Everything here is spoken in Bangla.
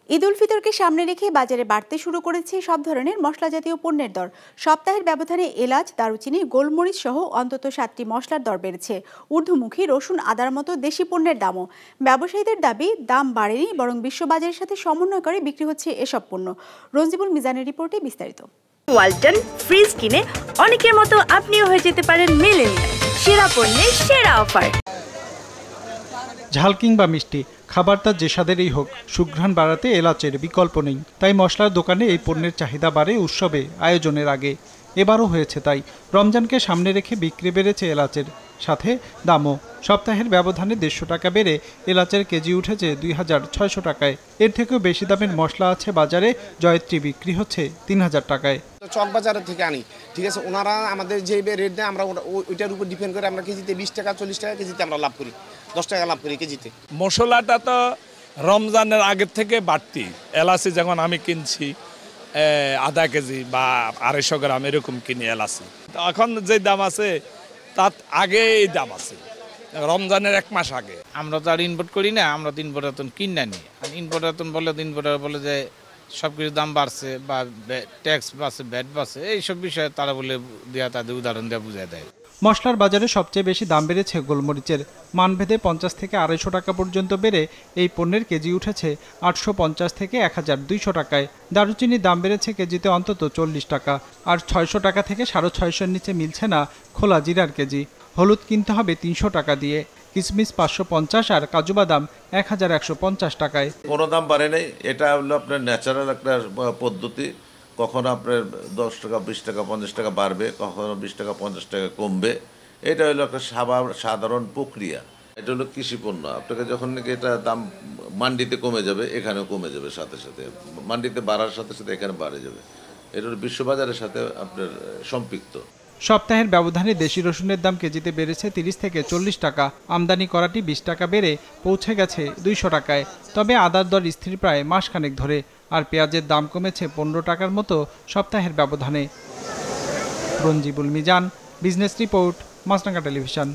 ঈদ উল ফিতরকে সামনে রেখে বাজারে বাড়তে শুরু করেছে সব ধরনের মশলা জাতীয় পণ্যের দর। সপ্তাহের ব্যবধানে এলাচ, দারুচিনি, গোলমরিচ সহ অন্তত 7টি মশলার দর বেড়েছে। ঊর্ধ্বমুখী রসুন, আদার মতো দেশি পণ্যের দামও। ব্যবসায়ীদের দাবি, দাম বাড়েনি, বরং বিশ্ববাজারের সাথে সমন্বয় করে বিক্রি হচ্ছে এসব পণ্য। রঞ্জিবুল মিজানের রিপোর্টে বিস্তারিত। ওয়ালটন ফ্রিজ কিনে অনেকের মতো আপনিও হয়ে যেতে পারেন মিলেনিয়াল। সেরা পণ্যের সেরা অফার। ঝাল কিংবা মিষ্টি, খাবারটা যে স্বাদেরই হোক, সুঘ্রাণ বাড়াতে এলাচের বিকল্প নেই। তাই মশলার দোকানে এই পণ্যের চাহিদা বাড়ে উৎসবে আয়োজনের আগে। এবারও হয়েছে তাই। রমজানকে সামনে রেখে বিক্রি বেড়েছে এলাচের, সাথে দামও। সপ্তাহের ব্যবধানে 150 টাকা বেড়ে এলাচের কেজি উঠেছে 2600 টাকায়। এর থেকেও বেশি দামের মশলা আছে বাজারে। জয়ত্রী বিক্রি হচ্ছে 3000 টাকায়। চক বাজারের থেকে আনি, ঠিক আছে। ওনারা আমাদের যে রেট দেয় আমরা ওইটার উপর ডিপেন্ড করে আমরা কেজিতে 20 টাকা 40 টাকা কেজিতে আমরা লাভ করি, 10 টাকা লাভ করি কেজিতে। মশলাটা তো রমজানের আগের থেকে বাড়তি। এলাচি যখন আমি কিনছি আধা কেজি বা 250 গ্রাম এরকম কিনি এলাচি, এখন যে দাম আছে তার আগে এই দাম আছে রমজানের 1 মাস আগে। আমরা তো আর ইম্পোর্ট করি না, আমরা তো ইম্পোর্ট কিনে আনি। ইম্পোর্ট বলে যে সব কিছু দাম বাড়ছে বা ট্যাক্স বাড়ছে, ভ্যাট বাড়ছে, এইসব বিষয়ে তারা বলে দেওয়া, তাদের উদাহরণ দেওয়া বুঝিয়ে দেয়। মশলার বাজারে সবচেয়ে বেশি দাম বেড়েছে গোলমরিচের। মানভেদে 50 থেকে 250 টাকা পর্যন্ত বেড়ে এই পণ্যের কেজি উঠেছে 850 থেকে 1200 টাকায়। দারুচিনির দাম বেড়েছে কেজিতে অন্তত 40 টাকা। আর 600 টাকা থেকে 650-এর নিচে মিলছে না খোলা জিরার কেজি। হলুদ কিনতে হবে 300 টাকা দিয়ে। কিশমিশ 550 আর কাজু বাদাম 1150 টাকায়। কোনো দাম বাড়ে নেই। এটা হলো আপনার ন্যাচারাল একটা পদ্ধতি। কখনো আপনার 10 টাকা 20 টাকা 50 টাকা বাড়বে, কখনো 20 টাকা 50 টাকা কমবে। এটা হলো একটা সাধারণ প্রক্রিয়া। এটা হলো কৃষি পণ্য। আপনাকে যখন নাকি এটা দাম মান্ডিতে কমে যাবে, এখানেও কমে যাবে সাথে সাথে। মান্ডিতে বাড়ার সাথে সাথে এখানে বাড়ে যাবে। এটা হলো বিশ্ববাজারের সাথে আপনার সম্পৃক্ত। সপ্তাহের ব্যবধানে দেশি রসুনের দাম কেজিতে বেড়েছে 30 থেকে 40 টাকা। আমদানি করাটি 20 টাকা বেড়ে পৌঁছে গেছে 200 টাকায়। তবে আদার দর স্থির প্রায় মাসখানেক ধরে। আর পেঁয়াজের দাম কমেছে 15 টাকার মতো সপ্তাহের ব্যবধানে। রঞ্জিবুল মিজান, বিজনেস রিপোর্ট, মাছরাঙা টেলিভিশন।